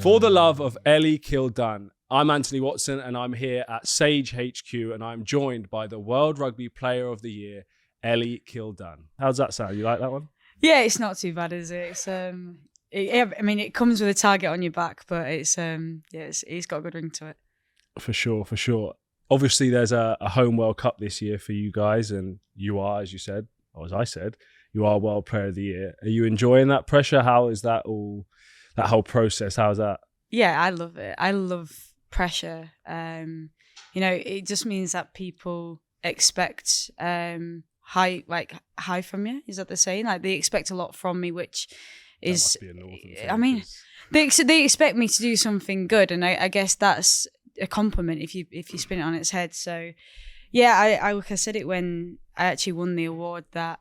For the love of Ellie Kildunne, I'm Anthony Watson and I'm here at Sage HQ and I'm joined by the World Rugby Player of the Year, Ellie Kildunne. How's that sound? You like that one? Yeah, it's not too bad, is it? It's it comes with a target on your back, but it's got a good ring to it. For sure. Obviously, there's a home World Cup this year for you guys, and you are, as you said, or as I said, you are World Player of the Year. Are you enjoying that pressure? How is that all? That whole process? How's that? Yeah, I love it. I love pressure. It just means that people expect high from you. Is that the saying? Like they expect a lot from me, which is, that must be a northern thing, they expect me to do something good, and I guess that's a compliment if you spin it on its head. So, yeah, I said it when I actually won the award that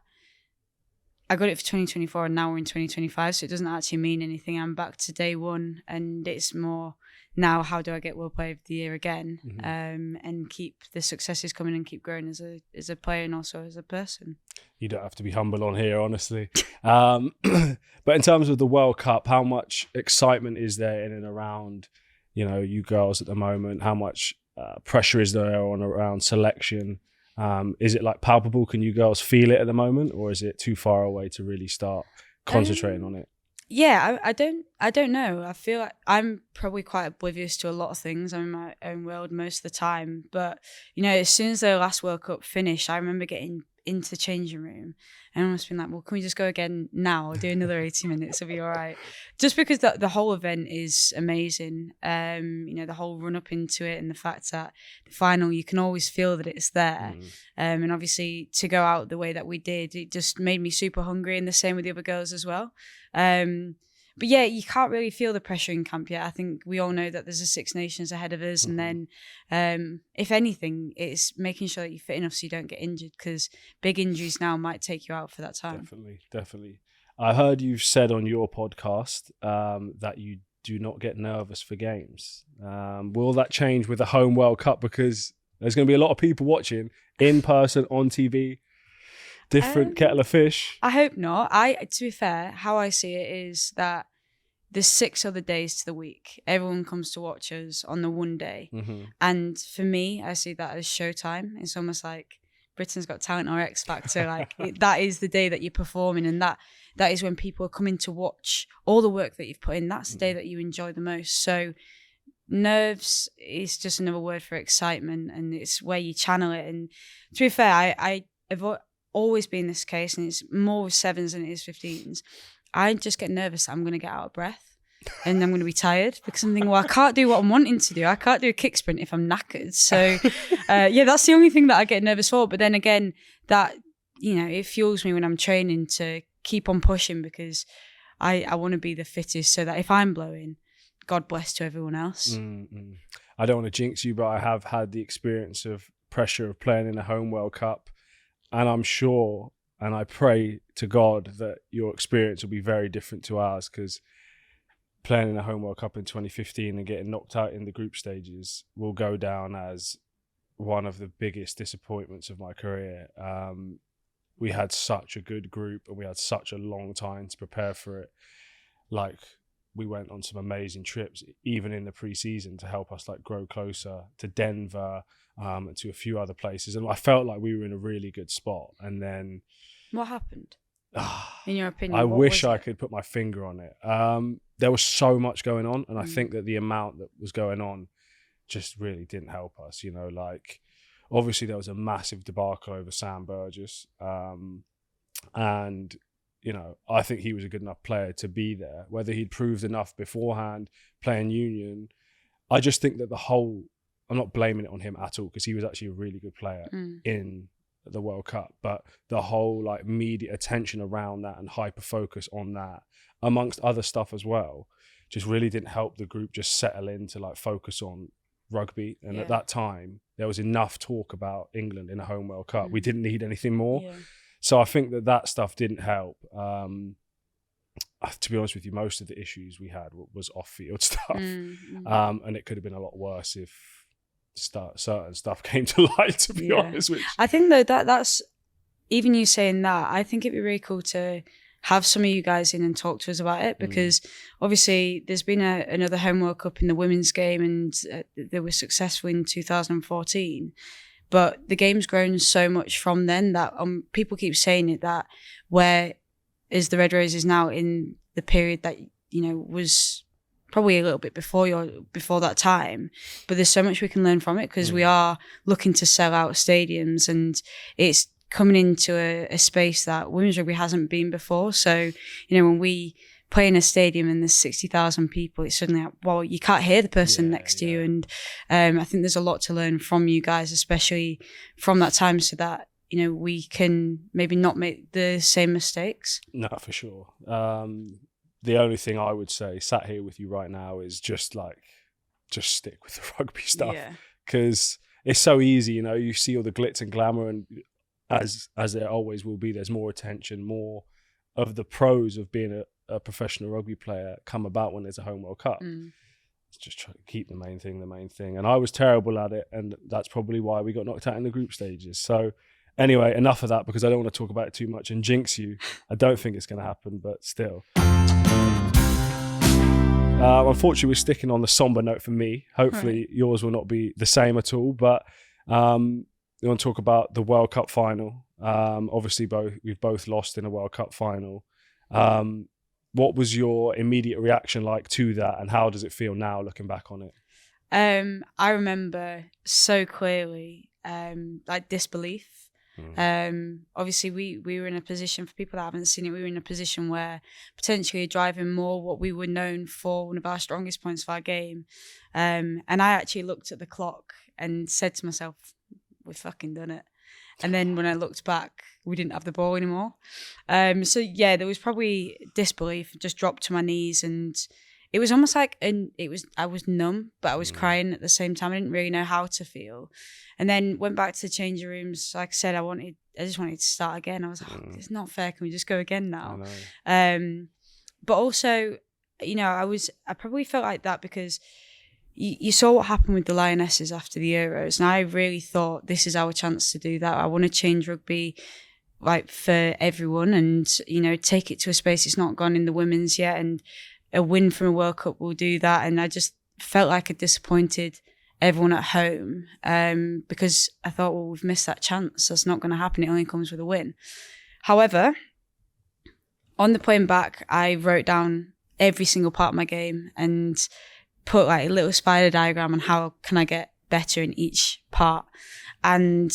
I got it for 2024 and now we're in 2025, so it doesn't actually mean anything. I'm back to day one, and it's more now how do I get World Player of the Year again, and keep the successes coming and keep growing as a player and also as a person. You don't have to be humble on here, honestly. But in terms of the World Cup, how much excitement is there in and around, you girls at the moment? How much pressure is there around selection? Is it like palpable? Can you girls feel it at the moment, or is it too far away to really start concentrating on it? Yeah, I don't know. I feel like I'm probably quite oblivious to a lot of things. I'm in my own world most of the time. But, as soon as the last World Cup finished, I remember getting into the changing room and almost being like, well, can we just go again now or do another 80 minutes? It'll be all right. Just because the whole event is amazing. The whole run up into it and the fact that the final, you can always feel that it's there. And obviously to go out the way that we did, it just made me super hungry, and the same with the other girls as well. But yeah, you can't really feel the pressure in camp yet. I think we all know that there's a Six Nations ahead of us. And then, if anything, it's making sure that you're fit enough so you don't get injured, because big injuries now might take you out for that time. Definitely. I heard you've said on your podcast that you do not get nervous for games. Will that change with the home World Cup? Because there's going to be a lot of people watching in person, on TV. Different kettle of fish. I hope not. To be fair, how I see it is that there's 6 other days to the week. Everyone comes to watch us on the one day. And for me, I see that as showtime. It's almost like Britain's Got Talent or X Factor. That is the day that you're performing, and that is when people are coming to watch all the work that you've put in. That's the day that you enjoy the most. So nerves is just another word for excitement, and it's where you channel it. And to be fair, I've always been this case, and it's more with 7s than it is 15s. I just get nervous that I'm going to get out of breath and I'm going to be tired, because I'm thinking, well, I can't do what I'm wanting to do. I can't do a kick sprint if I'm knackered. So that's the only thing that I get nervous for. But then again, that, it fuels me when I'm training to keep on pushing, because I want to be the fittest, so that if I'm blowing, God bless to everyone else. I don't want to jinx you, but I have had the experience of pressure of playing in a home World Cup. And I'm sure, and I pray to God that your experience will be very different to ours, because playing in a home World Cup in 2015 and getting knocked out in the group stages will go down as one of the biggest disappointments of my career. We had such a good group and we had such a long time to prepare for it. We went on some amazing trips, even in the pre-season, to help us grow closer to Denver, and to a few other places. And I felt like we were in a really good spot. And then... What happened? In your opinion? I wish I could put my finger on it. There was so much going on. And I think that the amount that was going on just really didn't help us. Obviously there was a massive debacle over Sam Burgess. And... I think he was a good enough player to be there. Whether he'd proved enough beforehand, playing union, I just think that I'm not blaming it on him at all, because he was actually a really good player in the World Cup. But the whole media attention around that and hyper focus on that, amongst other stuff as well, just really didn't help the group just settle in to focus on rugby. And at that time, there was enough talk about England in a home World Cup. We didn't need anything more. Yeah. So I think that stuff didn't help. To be honest with you, most of the issues we had was off-field stuff. And it could have been a lot worse if certain stuff came to light, to be honest. I think, though, that's, even you saying that, I think it'd be really cool to have some of you guys in and talk to us about it, because obviously there's been another Home World Cup in the women's game, and they were successful in 2014. But the game's grown so much from then that people keep saying it, that where is the Red Roses now in the period that, you know, was probably a little bit before that time. But there's so much we can learn from it, because we are looking to sell out stadiums, and it's coming into a space that women's rugby hasn't been before. So, you know, when we play in a stadium and there's 60,000 people, it's suddenly like, well, you can't hear the person next to you. And I think there's a lot to learn from you guys, especially from that time, so that, you know, we can maybe not make the same mistakes. No, for sure. The only thing I would say, sat here with you right now, is just stick with the rugby stuff, because it's so easy. You know, you see all the glitz and glamour, and as there always will be, there's more attention, more of the pros of being a professional rugby player come about when there's a Home World Cup. It's just try to keep the main thing. And I was terrible at it, and that's probably why we got knocked out in the group stages. So anyway, enough of that, because I don't want to talk about it too much and jinx you. I don't think it's going to happen, but still. Unfortunately, we're sticking on the somber note for me. Hopefully yours will not be the same at all, but we want to talk about the World Cup final. Obviously, we've both lost in a World Cup final. What was your immediate reaction like to that, and how does it feel now looking back on it? I remember so clearly, like disbelief. Obviously we were in a position, for people that haven't seen it, we were in a position where potentially driving more what we were known for, one of our strongest points of our game. And I actually looked at the clock and said to myself, we've fucking done it. And then when I looked back, we didn't have the ball anymore. So yeah, there was probably disbelief, just dropped to my knees, and it was almost like, I was numb, but I was crying at the same time. I didn't really know how to feel. And then went back to the changing rooms. Like I said, I just wanted to start again. I was like, it's not fair. Can we just go again now? But also, you know, I probably felt like that because you saw what happened with the Lionesses after the Euros. And I really thought, this is our chance to do that. I want to change rugby, like, for everyone, and, you know, take it to a space it's not gone in the women's yet. And a win from a World Cup will do that. And I just felt like I disappointed everyone at home, because I thought, well, we've missed that chance. That's not going to happen. It only comes with a win. However, on the plane back, I wrote down every single part of my game and put like a little spider diagram on how can I get better in each part. And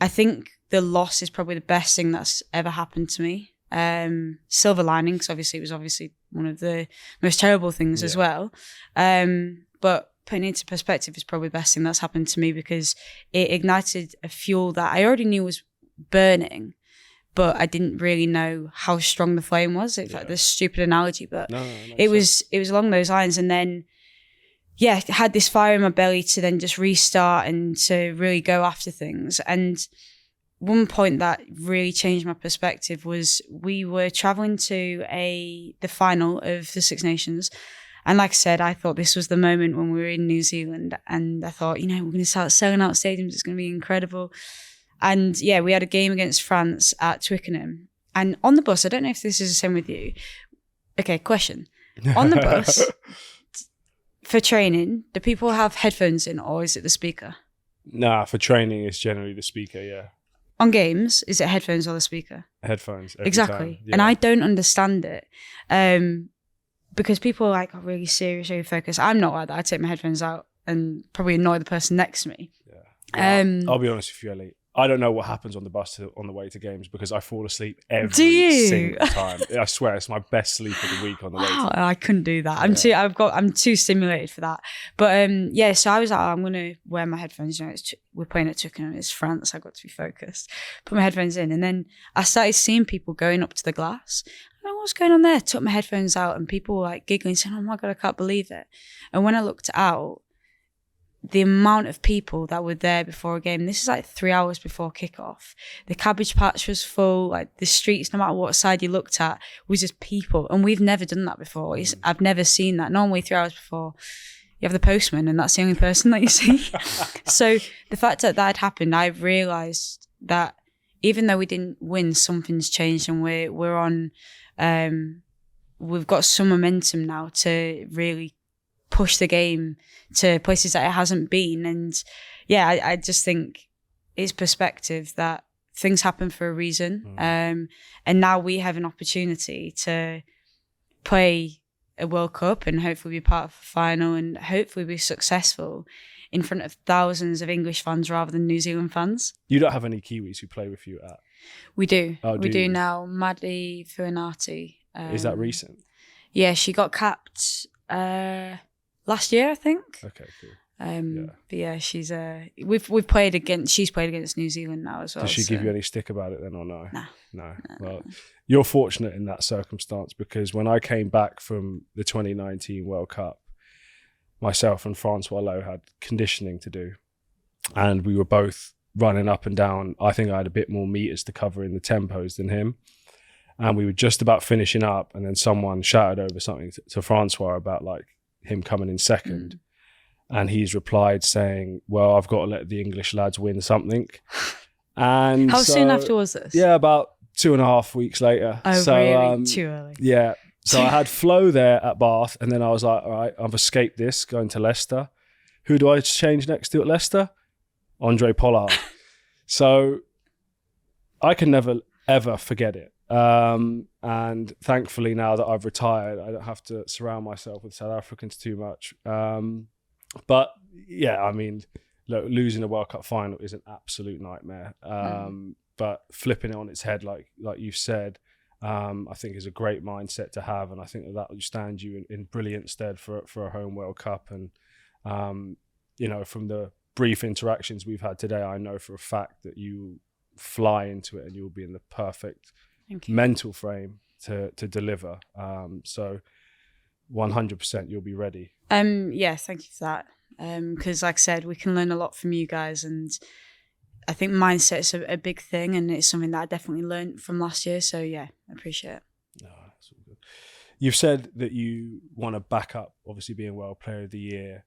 I think the loss is probably the best thing that's ever happened to me. Silver lining, because obviously it was one of the most terrible things as well. But putting it into perspective is probably the best thing that's happened to me, because it ignited a fuel that I already knew was burning, but I didn't really know how strong the flame was. It's like this stupid analogy, but it was along those lines. And then, had this fire in my belly to then just restart and to really go after things. And one point that really changed my perspective was we were traveling to the final of the Six Nations. And like I said, I thought this was the moment when we were in New Zealand. And I thought, you know, we're going to start selling out stadiums. It's going to be incredible. And we had a game against France at Twickenham. And on the bus, I don't know if this is the same with you. Okay, question. On the bus, for training, do people have headphones in, or is it the speaker? Nah, for training, it's generally the speaker, yeah. On games, is it headphones or the speaker? Headphones. Exactly. Yeah. And I don't understand it. Because people are like, oh, really serious, really focused. I'm not like that. I take my headphones out and probably annoy the person next to me. Yeah. Well, I'll be honest with you, Ellie. I don't know what happens on the bus on the way to games, because I fall asleep every single time. I swear, it's my best sleep of the week on the way to. I couldn't do that. I'm too stimulated for that. But so I was like, I'm gonna wear my headphones. You know, we're playing at Twickenham. It's France. I got to be focused. Put my headphones in, and then I started seeing people going up to the glass. I don't know what's going on there. Took my headphones out, and people were like giggling, saying, "Oh my god, I can't believe it!" And when I looked out, the amount of people that were there before a game, this is like 3 hours before kickoff. The cabbage patch was full, like the streets, no matter what side you looked at, was just people. And we've never done that before. I've never seen that. Normally 3 hours before, you have the postman and that's the only person that you see. So the fact that had happened, I realised that even though we didn't win, something's changed, and we're on. We've got some momentum now to really push the game to places that it hasn't been. And yeah, I just think it's perspective that things happen for a reason. And now we have an opportunity to play a World Cup and hopefully be part of a final and hopefully be successful in front of thousands of English fans rather than New Zealand fans. You don't have any Kiwis who play with you at? We do. Oh, we do now. Maddie Fuinati. Is that recent? Yeah, she got capped last year, I think. Okay, cool. But yeah, she's we've played against. She's played against New Zealand now as well. Does she give you any stick about it then, or no? No. Well, you're fortunate in that circumstance, because when I came back from the 2019 World Cup, myself and Francois Lowe had conditioning to do, and we were both running up and down. I think I had a bit more meters to cover in the tempos than him, and we were just about finishing up, and then someone shouted over something to Francois about like him coming in second. And he's replied saying, well, I've got to let the English lads win something. And how soon after was this? Yeah, about 2.5 weeks later. Oh, so, really? Too early. Yeah. So I had Flo there at Bath, and then I was like, all right, I've escaped this, going to Leicester. Who do I change next to at Leicester? Andre Pollard. So I can never, ever forget it. And thankfully, now that I've retired, I don't have to surround myself with South Africans too much. But yeah, I mean, look, losing a World Cup final is an absolute nightmare. But flipping it on its head, like you've said, I think is a great mindset to have, and I think that will stand you in brilliant stead for a home World Cup. And you know, from the brief interactions we've had today, I know for a fact that you fly into it and you'll be in the perfect mental frame to deliver. So 100% you'll be ready. Yeah, thank you for that. Because like I said, we can learn a lot from you guys, and I think mindset's a big thing, and it's something that I definitely learned from last year. So yeah, I appreciate it. No, that's all good. You've said that you want to back up, obviously being World Player of the Year,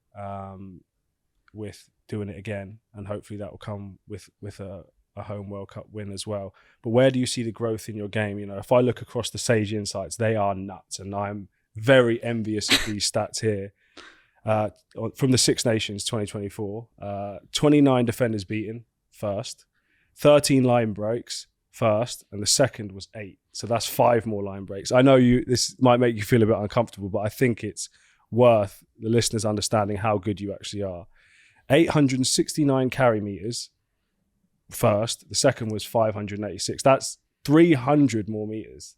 with doing it again, and hopefully that will come with a home World Cup win as well. But where do you see the growth in your game? You know, if I look across the Sage Insights, they are nuts, and I'm very envious of these stats here. From the Six Nations 2024, 29 defenders beaten, first, 13 line breaks, first, and the second was 8. So that's 5 more line breaks. I know this might make you feel a bit uncomfortable, but I think it's worth the listeners understanding how good you actually are. 869 carry meters, first. The second was 586. That's 300 more meters.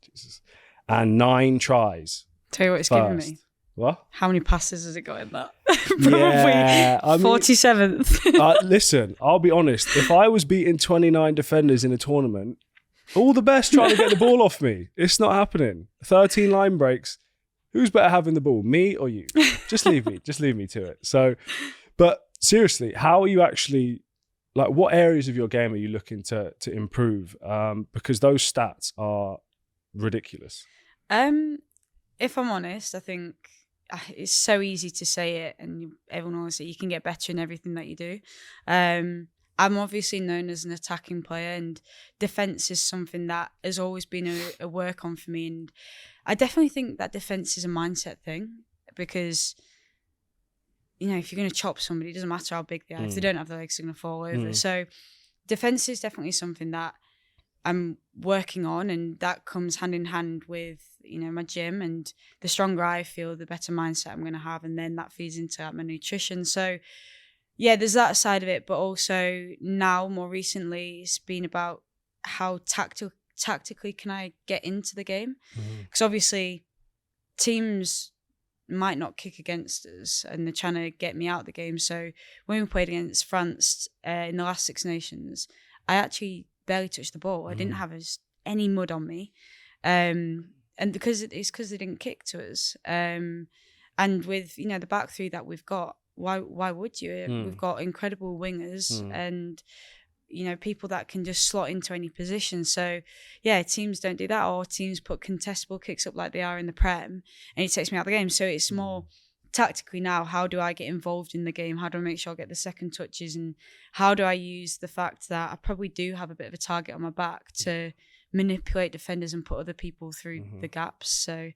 Jesus. And 9 tries. Tell you what it's first. giving me. What? How many passes has it got in that? Yeah, I mean, 47th. Listen, I'll be honest. If I was beating 29 defenders in a tournament, all the best trying to get the ball off me. It's not happening. 13 line breaks. Who's better having the ball, me or you? Just leave me. Just leave me to it. So, but seriously, how are you actually, like, what areas of your game are you looking to improve? Because those stats are ridiculous. If I'm honest, I think it's so easy to say it, and everyone always say you can get better in everything that you do. I'm obviously known as an attacking player, and defense is something that has always been a work on for me. And I definitely think that defense is a mindset thing, because, you know, if you're going to chop somebody, it doesn't matter how big they are. If they don't have their legs, they're going to fall over. So defense is definitely something that I'm working on, and that comes hand in hand with, you know, my gym. And the stronger I feel, the better mindset I'm going to have, and then that feeds into my nutrition. So yeah, there's that side of it, but also now more recently it's been about how tactically can I get into the game, because obviously teams might not kick against us and they're trying to get me out of the game. So when we played against France in the last Six Nations, I actually barely touched the ball. I didn't have any mud on me, and because they didn't kick to us. And with, you know, the back three that we've got, why would you? We've got incredible wingers and, you know, people that can just slot into any position. So yeah, teams don't do that, or teams put contestable kicks up like they are in the Prem, and it takes me out of the game. So it's more tactically now, how do I get involved in the game? How do I make sure I get the second touches? And how do I use the fact that I probably do have a bit of a target on my back to manipulate defenders and put other people through the gaps? So,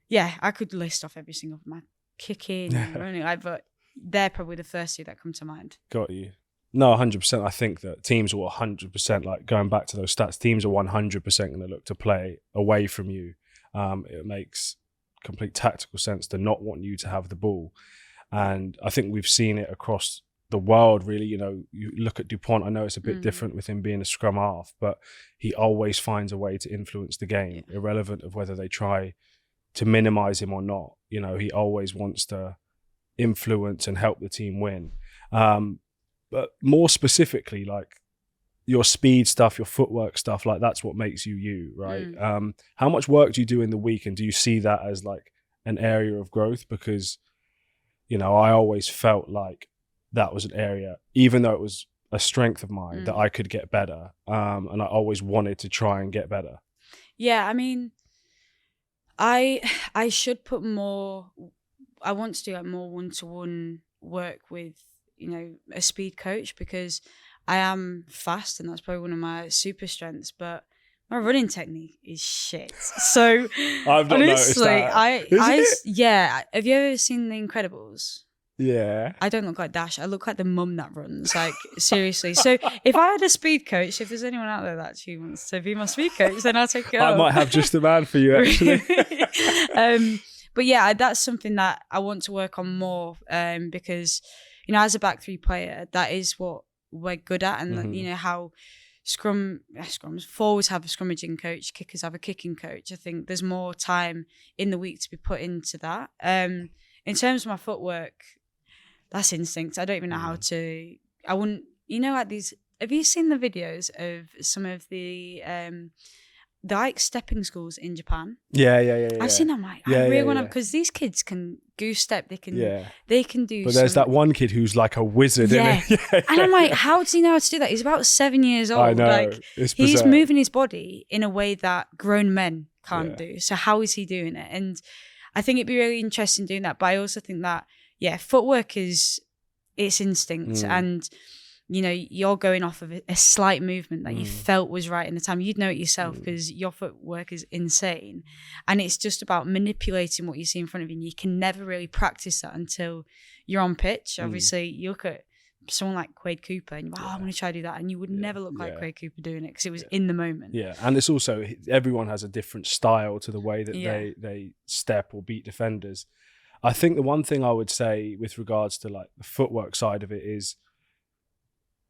yeah, I could list off every single of my kicking and running, but they're probably the first two that come to mind. Got you. No, 100%. I think that teams will 100%, like going back to those stats, teams are 100% going to look to play away from you. It makes complete tactical sense to not want you to have the ball. And I think we've seen it across the world, really. You know, you look at Dupont, I know it's a bit different with him being a scrum half, but he always finds a way to influence the game, irrelevant of whether they try to minimize him or not. You know, he always wants to influence and help the team win. But more specifically, like your speed stuff, your footwork stuff, like that's what makes you, right? How much work do you do in the week, and do you see that as like an area of growth? Because, you know, I always felt like that was an area, even though it was a strength of mine, that I could get better. And I always wanted to try and get better. Yeah, I mean, I should put more, I want to do like more one-to-one work with, you know, a speed coach, because I am fast and that's probably one of my super strengths, but my running technique is shit. So I've not noticed that. Yeah. Have you ever seen The Incredibles? Yeah. I don't look like Dash. I look like the mum that runs. Like, seriously. So if I had a speed coach, if there's anyone out there that actually wants to be my speed coach, then I'll take it. I might have just the man for you, actually. But yeah, that's something that I want to work on more, because, you know, as a back three player, that is what we're good at. And, you know, how forwards have a scrummaging coach, kickers have a kicking coach. I think there's more time in the week to be put into that. In terms of my footwork, that's instinct. I don't even know how to, I wouldn't, you know, like these, have you seen the videos of some of the like stepping schools in Japan? Yeah. I've seen them. Like, I really want to, because these kids can goose step. They can do. But there's that one kid who's like a wizard. Yeah. And I'm like, how does he know how to do that? He's about 7 years old. I know. Like, it's he's moving his body in a way that grown men can't do. So how is he doing it? And I think it'd be really interesting doing that. But I also think that, footwork it's instinct. And, you know, you're going off of a slight movement that you felt was right in the time. You'd know it yourself because your footwork is insane. And it's just about manipulating what you see in front of you. And you can never really practice that until you're on pitch. Obviously, you look at someone like Quade Cooper and you're like, I'm going to try to do that. And you would never look like Quade Cooper doing it because it was in the moment. Yeah, and it's also, everyone has a different style to the way that they step or beat defenders. I think the one thing I would say with regards to like the footwork side of it is,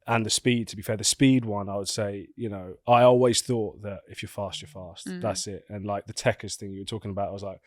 and the speed, to be fair, the speed one, I would say, you know, I always thought that if you're fast, you're fast. That's it. And like the techers thing you were talking about, I was like,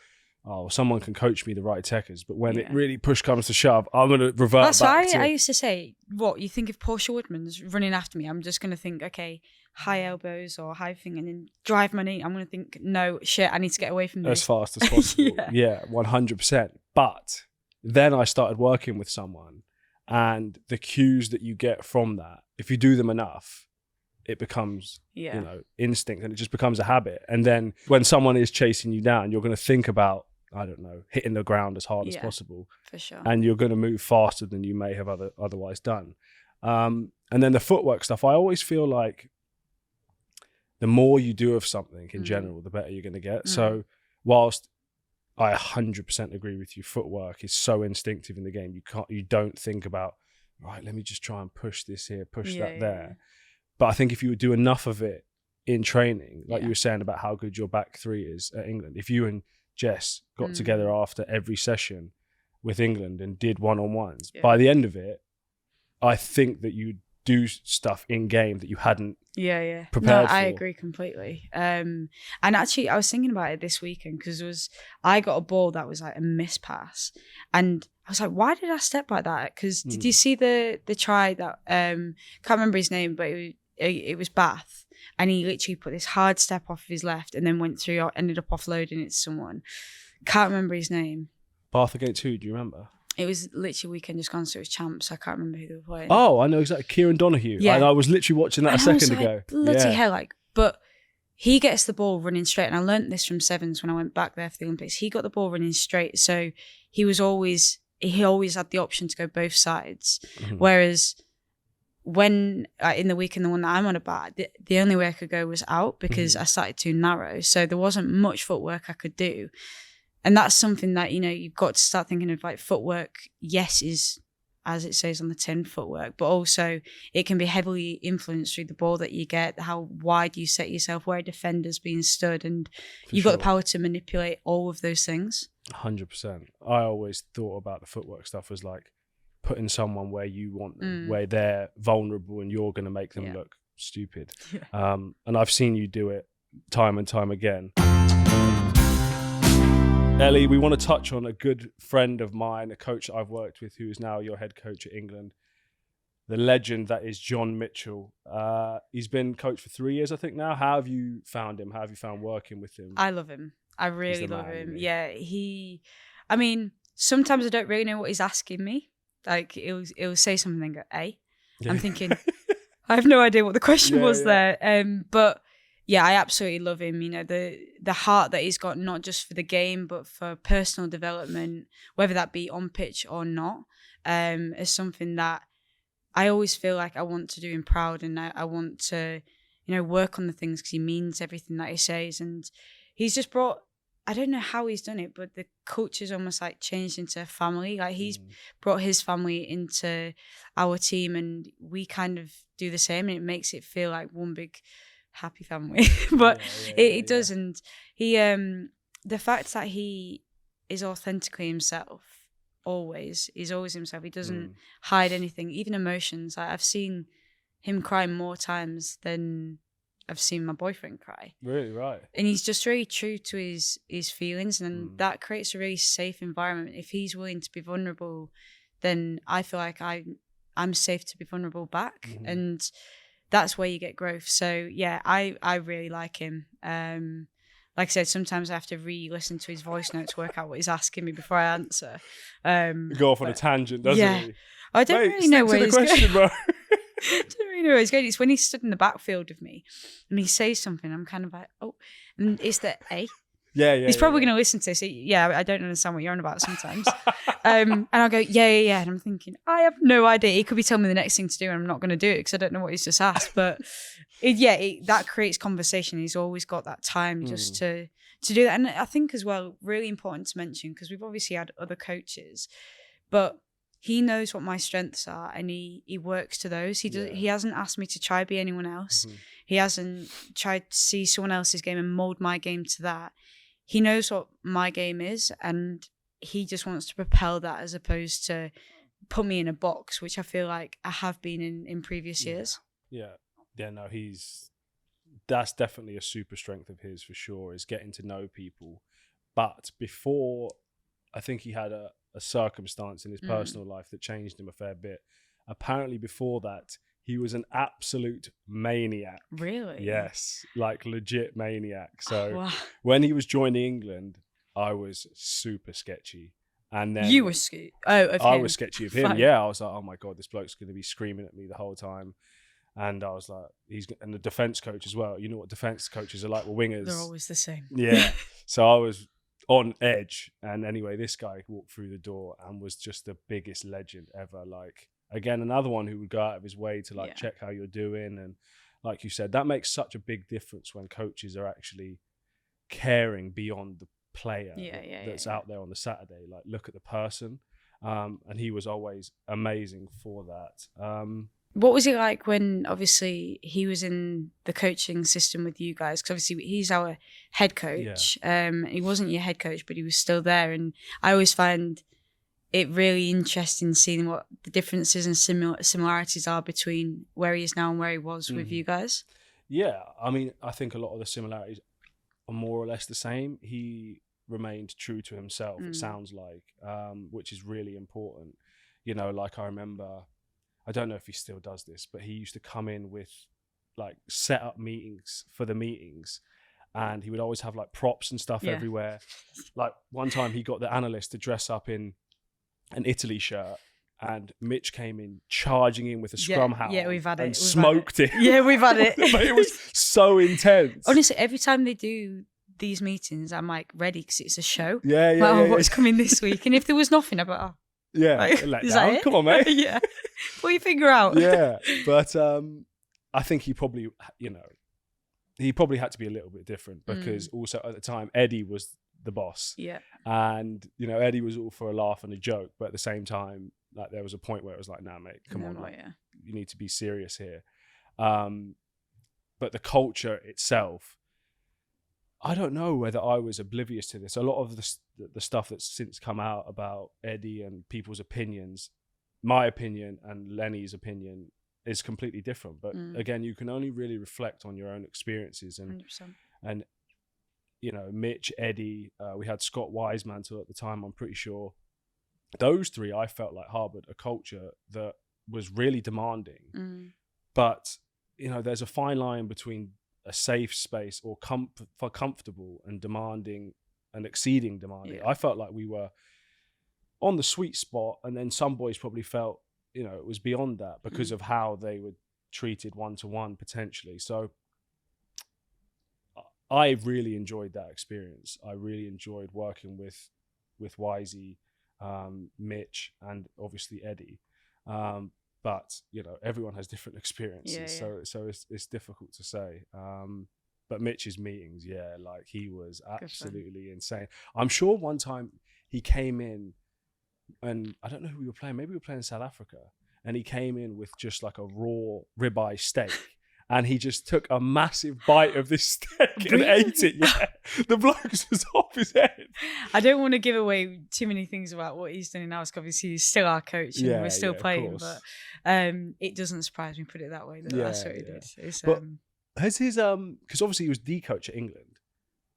oh, someone can coach me the right techers. But when it really push comes to shove, I'm going to revert That's back why I used to say, what, you think if Portia Woodman's running after me, I'm just going to think, okay, high elbows or high thing and then drive my knee. I'm going to think, no, shit, I need to get away from this. As fast as possible. Yeah, 100%. But then I started working with someone, and the cues that you get from that, if you do them enough, it becomes, you know, instinct, and it just becomes a habit. And then when someone is chasing you down, you're going to think about, I don't know, hitting the ground as hard as possible. For sure. And you're going to move faster than you may have otherwise done. And then the footwork stuff, I always feel like the more you do of something in general, the better you're going to get. So whilst I 100% agree with you, footwork is so instinctive in the game. You don't think about, right, let me just try and push this here, push that there. But I think if you would do enough of it in training, like you were saying about how good your back three is at England, if you and Jess got together after every session with England and did one-on-ones, by the end of it, I think that you'd do stuff in game that you hadn't prepared for. I agree completely. And actually, I was thinking about it this weekend because I got a ball that was like a miss pass, and I was like, why did I step like that? Because did you see the try that can't remember his name, but it was Bath, and he literally put this hard step off of his left and then went through, ended up offloading it to someone. Can't remember his name. Bath against who? Do you remember? It was literally weekend just gone, so it was champs. I can't remember who they were playing. Oh, I know exactly. Kieran Donahue. Yeah. And I was literally watching that a second ago. Bloody hell, like, but he gets the ball running straight. And I learnt this from Sevens when I went back there for the Olympics. He got the ball running straight. So he always had the option to go both sides. Mm-hmm. Whereas when in the weekend, the one that I'm on about, the only way I could go was out because I started too narrow. So there wasn't much footwork I could do. And that's something that, you've got to start thinking of, like, footwork, yes, is, as it says on the tin, footwork, but also it can be heavily influenced through the ball that you get, how wide you set yourself, where a defender's being stood, and you've got the power to manipulate all of those things. 100%. I always thought about the footwork stuff as like putting someone where you want them, where they're vulnerable and you're going to make them look stupid. Yeah. And I've seen you do it time and time again. Ellie, we want to touch on a good friend of mine, a coach I've worked with who is now your head coach at England, the legend that is John Mitchell. He's been coach for 3 years, I think now. How have you found him? How have you found working with him? I love him. I really love him. Yeah, sometimes I don't really know what he's asking me. Like, it'll say something and go, "Hey." Yeah. I'm thinking, I have no idea what the question was there. But yeah, I absolutely love him. The heart that he's got, not just for the game, but for personal development, whether that be on pitch or not, is something that I always feel like I want to do him proud, and I want to, work on the things because he means everything that he says. And he's just brought, I don't know how he's done it, but the culture's almost like changed into a family. Like, he's brought his family into our team, and we kind of do the same, and it makes it feel like one big happy family. But it does. And he the fact that he is authentically himself, he's always himself. He doesn't hide anything, even emotions. I've seen him cry more times than I've seen my boyfriend cry. Really? Right. And he's just really true to his feelings, and that creates a really safe environment. If he's willing to be vulnerable, then I feel like I'm safe to be vulnerable back. And that's where you get growth. So yeah, I really like him. Like I said, sometimes I have to re-listen to his voice notes, work out what he's asking me before I answer. Go off on a tangent, doesn't he? I don't really know where he's going. Bro. I don't really know where he's going. It's when he's stood in the backfield with me and he says something, I'm kind of like, oh, and it's the A. Yeah. He's probably going to listen to this. I don't understand what you're on about sometimes. And I'll go, yeah. And I'm thinking, I have no idea. He could be telling me the next thing to do and I'm not going to do it because I don't know what he's just asked. But that creates conversation. He's always got that time just to do that. And I think as well, really important to mention, because we've obviously had other coaches, but he knows what my strengths are and he works to those. He hasn't asked me to try be anyone else. He hasn't tried to see someone else's game and mold my game to that. He knows what my game is, and he just wants to propel that as opposed to put me in a box, which I feel like I have been in previous years. Yeah, no, that's definitely a super strength of his for sure, is getting to know people. But before, I think he had a circumstance in his personal life that changed him a fair bit. Apparently before that, he was an absolute maniac. Really? Yes, like legit maniac. So when he was joining England, I was super sketchy. And then you were sketchy. I was sketchy of him. Fine. Yeah, I was like, oh my God, this bloke's going to be screaming at me the whole time. And I was like, and the defense coach as well. You know what defense coaches are like with wingers. They're always the same. Yeah. So I was on edge. And anyway, this guy walked through the door and was just the biggest legend ever. Like, again, another one who would go out of his way to check how you're doing. And like you said, that makes such a big difference when coaches are actually caring beyond the player that's out there on the Saturday. Like, look at the person. And he was always amazing for that. What was it like when obviously he was in the coaching system with you guys? Because obviously he's our head coach. He wasn't your head coach, but he was still there. And I always find it really interesting seeing what the differences and similarities are between where he is now and where he was with you guys. Yeah, I mean, I think a lot of the similarities are more or less the same. He remained true to himself, it sounds like, which is really important. You know, like I remember, I don't know if he still does this, but he used to come in with like set up meetings for the meetings, and he would always have like props and stuff everywhere. Like one time he got the analyst to dress up in an Italy shirt and Mitch came in charging in with a scrum hat. Yeah, we've had it. And smoked it. Yeah, we've had it. But it was so intense. Honestly, every time they do these meetings, I'm like ready because it's a show. Yeah. What's coming this week? And if there was nothing, I'd be like, oh. Yeah, let down. Come on, mate. Yeah, what do you figure out? Yeah, but I think he probably, he probably had to be a little bit different because also at the time Eddie was the boss. Yeah, and Eddie was all for a laugh and a joke, but at the same time, like there was a point where it was like, nah, mate, come on, you need to be serious here. But the culture itself, I don't know whether I was oblivious to this. A lot of the stuff that's since come out about Eddie and people's opinions, my opinion and Lenny's opinion is completely different. But again, you can only really reflect on your own experiences. And 100%. And Mitch, Eddie, we had Scott Wisemantle at the time, I'm pretty sure. Those three, I felt like harbored a culture that was really demanding. But, there's a fine line between a safe space or comfortable and demanding and exceeding demanding. I felt like we were on the sweet spot, and then some boys probably felt, it was beyond that because of how they were treated one-to-one potentially. So I really enjoyed that experience. I really enjoyed working with Wisey, Mitch, and obviously Eddie. But everyone has different experiences, so it's difficult to say. But Mitch's meetings, like he was absolutely insane. I'm sure one time he came in, and I don't know who we were playing. Maybe we were playing South Africa, and he came in with just like a raw ribeye steak. And he just took a massive bite of this steak and ate it. Yeah, the bloke was off his head. I don't want to give away too many things about what he's doing now, because obviously he's still our coach and we're still playing. But it doesn't surprise me, put it that way. That's what he did. But has his because obviously he was the coach at England.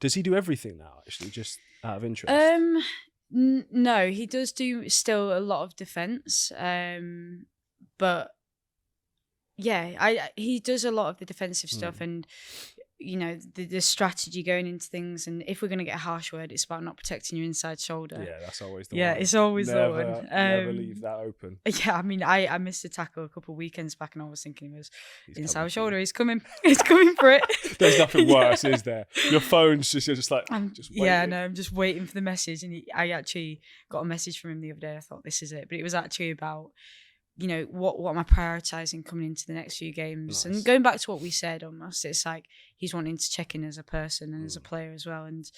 Does he do everything now? Actually, just out of interest. No, he does do still a lot of defence, but. Yeah, he does a lot of the defensive stuff, and the strategy going into things. And if we're going to get a harsh word, it's about not protecting your inside shoulder. Yeah, that's always the one. Yeah, it's always the one. Never leave that open. Yeah, I mean, I missed a tackle a couple of weekends back, and I was thinking he was inside shoulder. He's coming. He's coming for it. There's nothing worse, is there? Your phone's just like, just waiting. Yeah, no, I'm just waiting for the message. And I actually got a message from him the other day. I thought, this is it. But it was actually about, what am I prioritizing coming into the next few games? Nice. And going back to what we said almost, it's like he's wanting to check in as a person and as a player as well. And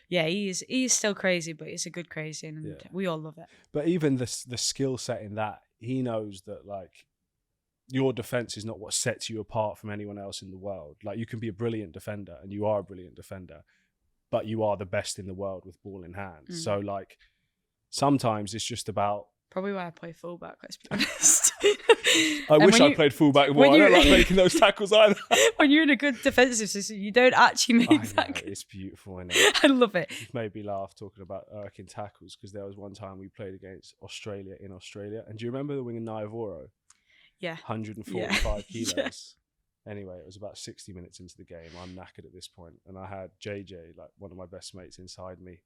he is still crazy, but it's a good crazy, and we all love it. But even the skill set in that, he knows that like your defense is not what sets you apart from anyone else in the world. Like you can be a brilliant defender, and you are a brilliant defender, but you are the best in the world with ball in hand. So like sometimes it's just about. Probably why I play fullback, let's be honest. I wish I played fullback more. I don't like making those tackles either. When you're in a good defensive system, you don't actually make that good. It's beautiful, isn't it? I love it. You've made me laugh talking about Irking tackles, because there was one time we played against Australia in Australia. And do you remember the winger Naivoro? Yeah. 145 kilos. Anyway, it was about 60 minutes into the game. I'm knackered at this point, and I had JJ, like one of my best mates, inside me.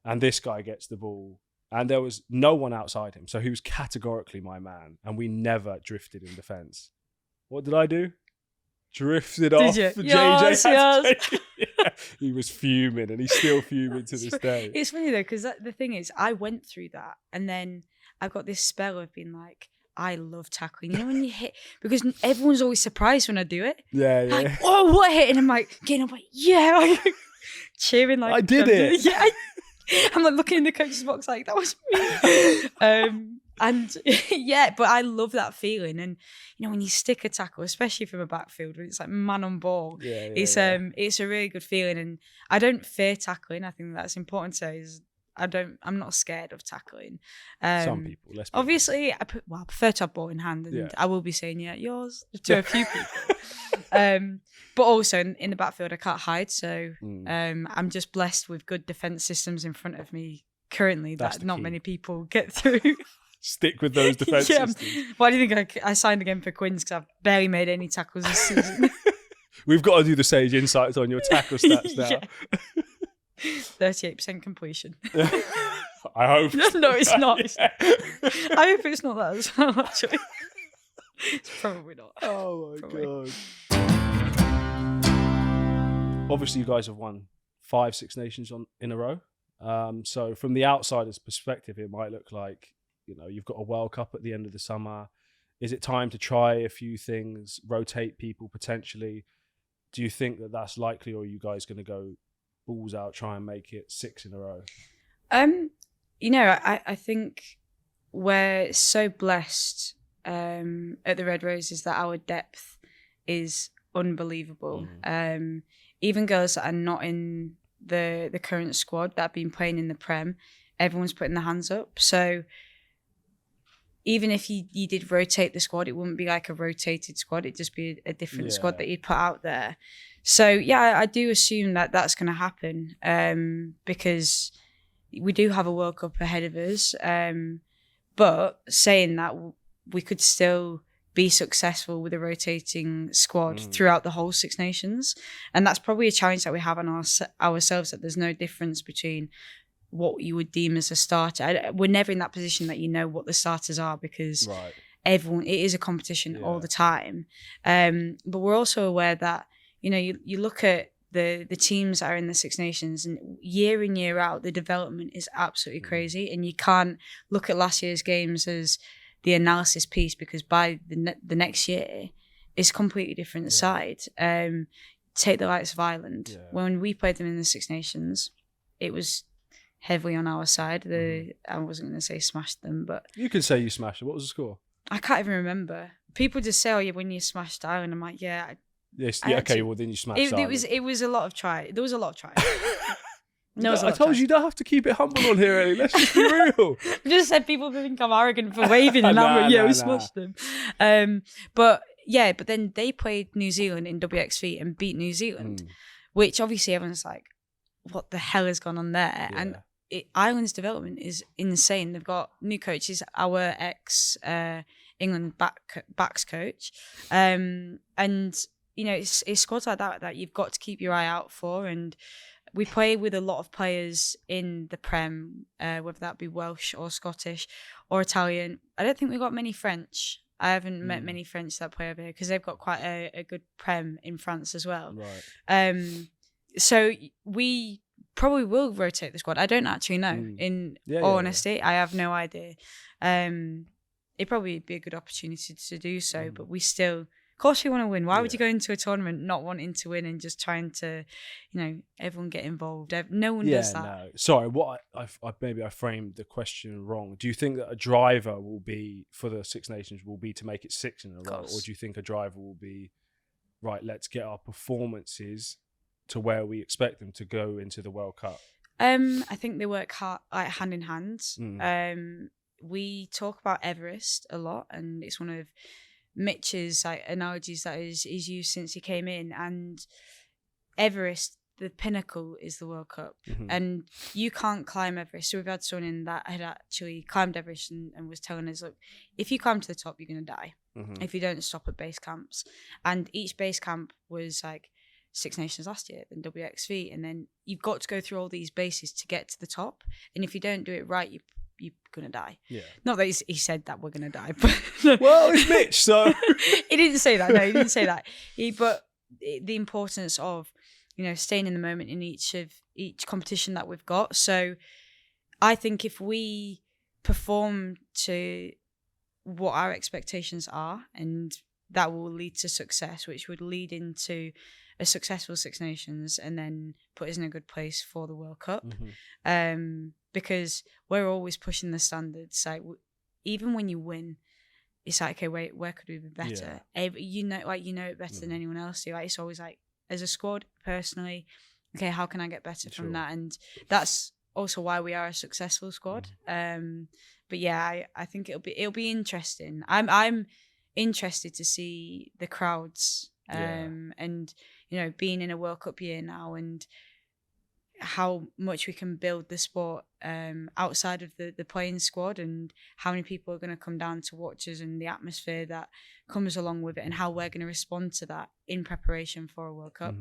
And this guy gets the ball. And there was no one outside him. So he was categorically my man. And we never drifted in defence. What did I do? Drifted off. Did you? JJ He was fuming, and he's still fuming to this day. It's funny though, because the thing is, I went through that. And then I got this spell of being like, I love tackling. You know when you hit, because everyone's always surprised when I do it. Yeah. Like, oh, what hit? And I'm like, getting up, like, yeah. Like, cheering like. I did it. Yeah. I'm like looking in the coach's box like, that was me. And but I love that feeling. And when you stick a tackle, especially from a backfield, when it's like man on ball, it's a really good feeling. And I don't fear tackling. I think that's important to say, is I'm not scared of tackling. Some people, let's be obviously I prefer to have ball in hand, and I will be saying yours to a few people. But also in the backfield, I can't hide. So I'm just blessed with good defense systems in front of me currently that not many people get through. Stick with those defense systems. Why do you think I signed again for Quins? Because I've barely made any tackles this season. We've got to do the Sage Insights on your tackle stats now. 38% completion. I hope. No, it's not. Yeah. I hope it's not that as well, actually. It's probably not. Oh my Probably. God. Obviously, you guys have won 5 Six Nations in a row. So from the outsider's perspective, it might look like, you've got a World Cup at the end of the summer. Is it time to try a few things, rotate people potentially? Do you think that that's likely, or are you guys going to go balls out, try and make it 6 in a row? I think we're so blessed at the Red Roses that our depth is unbelievable. Even girls that are not in the current squad that have been playing in the Prem, everyone's putting their hands up. So even if you did rotate the squad, it wouldn't be like a rotated squad. It'd just be a different squad that you'd put out there. So yeah, I do assume that that's going to happen because we do have a World Cup ahead of us. But saying that, we could still be successful with a rotating squad throughout the whole Six Nations. And that's probably a challenge that we have on ourselves, that there's no difference between what you would deem as a starter. We're never in that position that what the starters are, because it is a competition all the time. But we're also aware that, you look at the teams that are in the Six Nations, and year in, year out, the development is absolutely crazy. And you can't look at last year's games as the analysis piece, because by the next year, it's a completely different side. Take the likes of Ireland. Yeah. When we played them in the Six Nations, it was heavily on our side. I wasn't going to say smashed them, but... You could say you smashed them. What was the score? I can't even remember. People just say, when you smashed Ireland. I'm like, yeah. Okay, well, then you smashed Ireland. It was a lot of try. There was a lot of try. I told you, you don't have to keep it humble on here, Ellie. Let's just be real. I just said people think I'm arrogant for waving, and I'm like, we smashed them. But then they played New Zealand in WXV and beat New Zealand, which obviously everyone's like, what the hell has gone on there? Yeah. And Ireland's development is insane. They've got new coaches, our ex England backs coach, and it's squads like that you've got to keep your eye out for. And we play with a lot of players in the Prem, whether that be Welsh or Scottish or Italian. I don't think we've got many French. I haven't met many French that play over here, because they've got quite a good Prem in France as well. Right. So we probably will rotate the squad. I don't actually know. In all honesty, I have no idea. It'd probably be a good opportunity to do so, but we still, of course, we want to win. Why would you go into a tournament not wanting to win and just trying to, everyone get involved? No one does that. No. Sorry, maybe I framed the question wrong. Do you think that a driver will be, for the Six Nations, will be to make it 6 in a row? Or do you think a driver will be, right, let's get our performances to where we expect them to go into the World Cup? I think they work hard, like hand in hand. We talk about Everest a lot, and it's one of Mitch's analogies that is used since he came in. And Everest, the pinnacle, is the World Cup, and you can't climb Everest. So we've had someone in that had actually climbed Everest and was telling us, look, if you climb to the top, you're going to die if you don't stop at base camps. And each base camp was like Six Nations last year, then WXV, and then you've got to go through all these bases to get to the top. And if you don't do it right, you're gonna die. Yeah. Not that he said that we're gonna die, but well, it's Mitch, so he didn't say that. No, he didn't say that. But the importance of staying in the moment in each competition that we've got. So I think if we perform to what our expectations are, and that will lead to success, which would lead into a successful Six Nations and then put us in a good place for the World Cup. Because we're always pushing the standards. Like, even when you win, it's like, okay, wait, where could we be better? Yeah. You know it better than anyone else do. Like, it's always like, as a squad, personally, okay, how can I get better from that? And that's also why we are a successful squad. But yeah, I think it'll be interesting. I'm interested to see the crowds, and being in a World Cup year now, and how much we can build the sport outside of the playing squad, and how many people are going to come down to watch us, and the atmosphere that comes along with it, and how we're going to respond to that in preparation for a World Cup.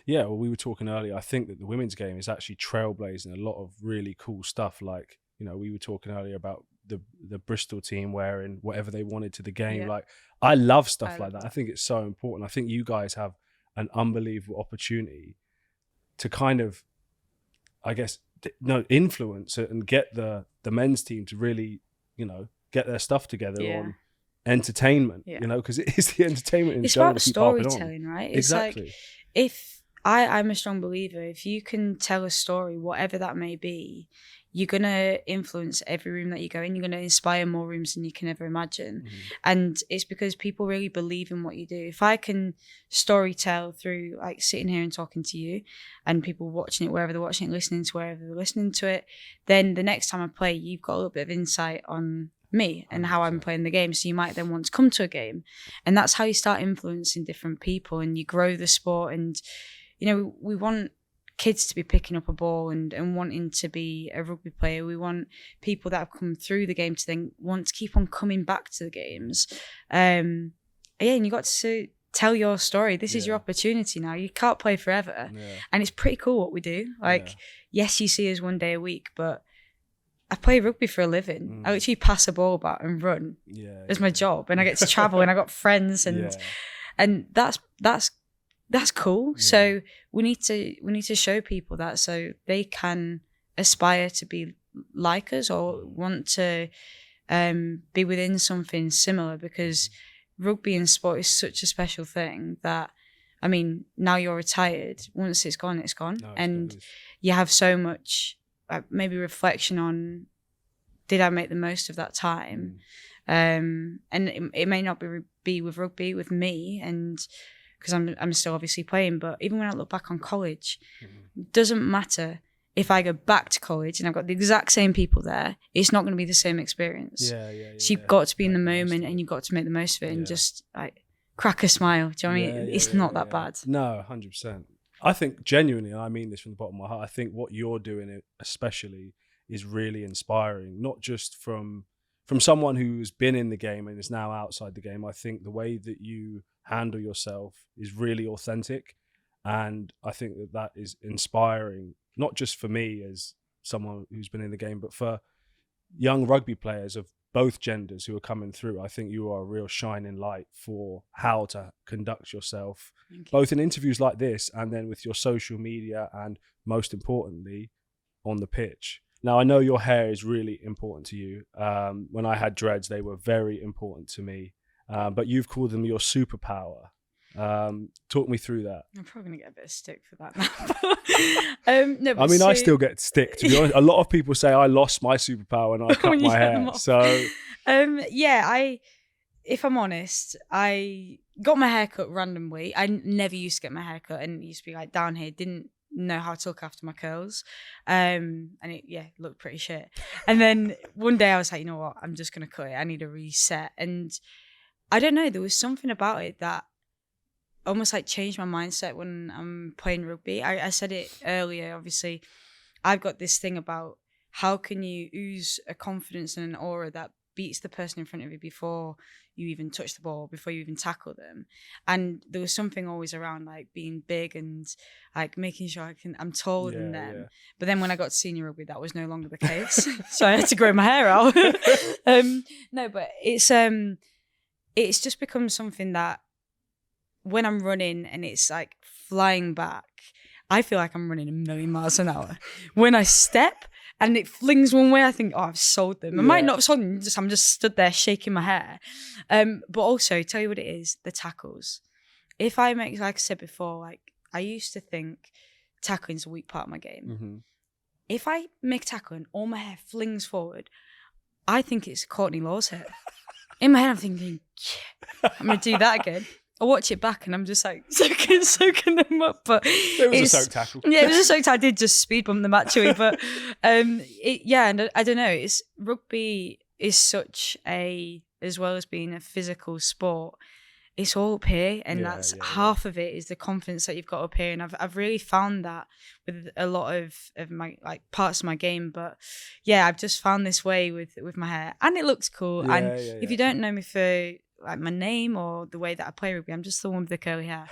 Yeah, well, we were talking earlier. I think that the women's game is actually trailblazing a lot of really cool stuff. Like, we were talking earlier about the Bristol team wearing whatever they wanted to the game. Yeah. Like, I love stuff like that. I think it's so important. I think you guys have an unbelievable opportunity to kind of, I guess, influence it and get the men's team to really, get their stuff together on entertainment, because it is the entertainment. It's about storytelling, right? It's exactly. Like, if I'm a strong believer, if you can tell a story, whatever that may be, you're going to influence every room that you go in. You're going to inspire more rooms than you can ever imagine. Mm-hmm. And it's because people really believe in what you do. If I can story tell through like sitting here and talking to you and people watching it wherever they're watching it, listening to wherever they're listening to it, then the next time I play, you've got a little bit of insight on me and how I'm playing the game. So you might then want to come to a game. And that's how you start influencing different people and you grow the sport. And, we want kids to be picking up a ball and wanting to be a rugby player. We want people that have come through the game to then want to keep on coming back to the games. And you got to tell your story. This is your opportunity now. You can't play forever. Yeah. And it's pretty cool what we do. Like, yes, you see us one day a week, but I play rugby for a living. I literally pass a ball about and run as my job. And I get to travel and I got friends and that's cool. Yeah. So we need to show people that so they can aspire to be like us or want to be within something similar, because rugby and sport is such a special thing that, I mean, now you're retired. Once it's gone, it's gone. No, and you have so much maybe reflection on, did I make the most of that time? And it may not be with rugby, with me, and because I'm still obviously playing, but even when I look back on college, it doesn't matter if I go back to college and I've got the exact same people there, it's not going to be the same experience. So you've got to be in the moment and you've got to make the most of it and just like crack a smile. Do you know what I mean? It's not that bad. No, 100%. I think genuinely, and I mean this from the bottom of my heart, I think what you're doing especially is really inspiring, not just from someone who's been in the game and is now outside the game. I think the way that you handle yourself is really authentic, and I think that is inspiring, not just for me as someone who's been in the game, but for young rugby players of both genders who are coming through. I think you are a real shining light for how to conduct yourself, both in interviews like this and then with your social media, and most importantly on the pitch. Now, I know your hair is really important to you. When I had dreads, they were very important to me. But you've called them your superpower. Talk me through that. I'm probably going to get a bit of stick for that now. No, I mean, I still get stick, to be honest. A lot of people say I lost my superpower and I cut my hair. So, if I'm honest, I got my hair cut randomly. I never used to get my hair cut, and it used to be like down here, didn't know how to look after my curls, and it looked pretty shit. And then one day I was like, you know what, I'm just gonna cut it. I need a reset. And I don't know, there was something about it that almost like changed my mindset when I'm playing rugby. I said it earlier, obviously I've got this thing about how can you ooze a confidence and an aura that beats the person in front of you before you even touch the ball, before you even tackle them. And there was something always around like being big and like making sure I'm taller than them. Yeah. But then when I got to senior rugby, that was no longer the case. So I had to grow my hair out. No, but it's just become something that when I'm running and it's like flying back, I feel like I'm running 1,000,000 miles an hour. When I step and it flings one way, I think, oh, I've sold them. I might not have sold them, I'm just stood there shaking my hair. But also, tell you what it is, the tackles. If I make, like I said before, like I used to think tackling's a weak part of my game. Mm-hmm. If I make a tackle and all my hair flings forward, I think it's Courtney Law's hair. In my head, I'm thinking, yeah, I'm going to do that again. I watch it back and I'm just like soaking them up. But it was a soak tackle. Yeah, it was a soak tackle. I did just speed bump them actually. But and I don't know. Rugby is such as well as being a physical sport, it's all up here, and that's half of it is the confidence that you've got up here. And I've really found that with a lot of my like parts of my game. But yeah, I've just found this way with my hair, and it looks cool. If you don't know me for like my name or the way that I play rugby, I'm just the one with the curly hair.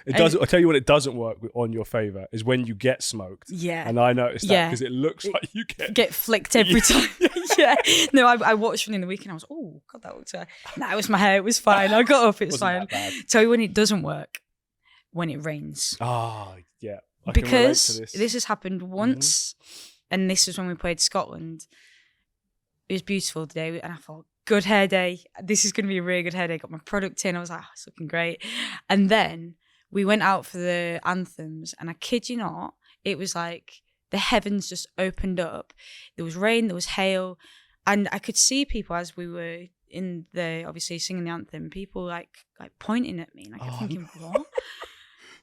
It doesn't. I'll tell you when it doesn't work on your favour is when you get smoked. Yeah. And I noticed that because it looks like you get flicked every time. Yeah. No, I watched one in the week and I was, oh, God, that looks bad. Nah, it was my hair. It was fine. I got up. It's fine. Tell you when it doesn't work, when it rains. Oh, yeah. Because this has happened once, and this was when we played Scotland. It was beautiful today, and I thought, good hair day. This is going to be a really good hair day. Got my product in. I was like, oh, it's looking great. And then we went out for the anthems, and I kid you not, it was like the heavens just opened up. There was rain, there was hail, and I could see people as we were in the, obviously singing the anthem, people like pointing at me, and I kept thinking, what?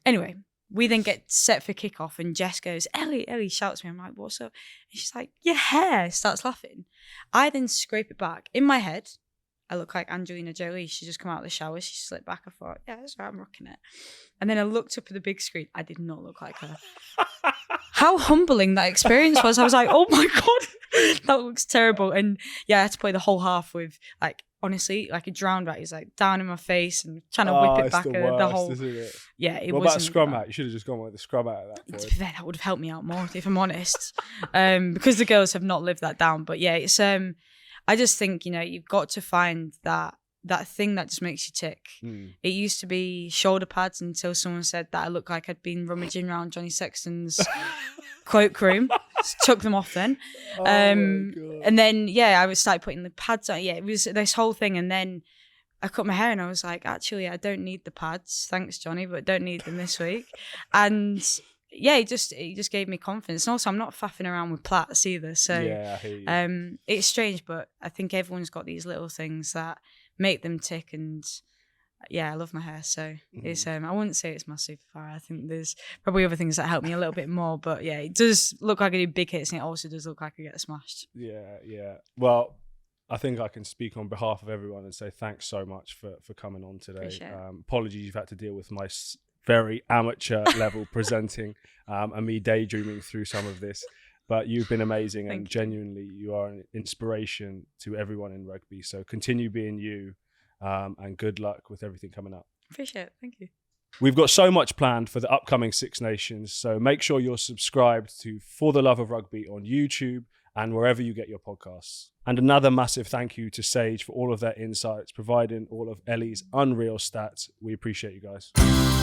Anyway, we then get set for kickoff, and Jess goes, Ellie shouts me. I'm like, what's up? And she's like, your hair, starts laughing. I then scrape it back. In my head, I look like Angelina Jolie. She just come out of the shower. She slipped back. I thought, yeah, that's right, I'm rocking it. And then I looked up at the big screen. I did not look like her. How humbling that experience was. I was like, oh my God, that looks terrible. And yeah, I had to play the whole half with, like, honestly, like a drowned rat. He's like down in my face and trying to whip it back. The whole, isn't it? Yeah, it was. What about a scrum hat? You should have just gone with the scrum hat at that point. To be fair, that would have helped me out more, if I'm honest, because the girls have not lived that down. But yeah, it's I just think, you've got to find that thing that just makes you tick. It used to be shoulder pads until someone said that I looked like I'd been rummaging around Johnny Sexton's cloakroom. Took them off then. And then, I would start putting the pads on. Yeah, it was this whole thing. And then I cut my hair and I was like, actually, I don't need the pads. Thanks, Johnny, but don't need them this week. And yeah, it just gave me confidence. And also, I'm not faffing around with plaits either. So yeah, I hear you. It's strange, but I think everyone's got these little things that make them tick. And yeah, I love my hair. So it's I wouldn't say it's my superpower. I think there's probably other things that help me a little bit more. But yeah, it does look like I do big hits, and it also does look like I get smashed. Yeah. Well, I think I can speak on behalf of everyone and say thanks so much for coming on today. Apologies you've had to deal with my very amateur level presenting and me daydreaming through some of this. But you've been amazing, and genuinely you are an inspiration to everyone in rugby. So continue being you, and good luck with everything coming up. Appreciate it. Thank you. We've got so much planned for the upcoming Six Nations, so make sure you're subscribed to For the Love of Rugby on YouTube and wherever you get your podcasts. And another massive thank you to Sage for all of their insights, providing all of Ellie's unreal stats. We appreciate you guys.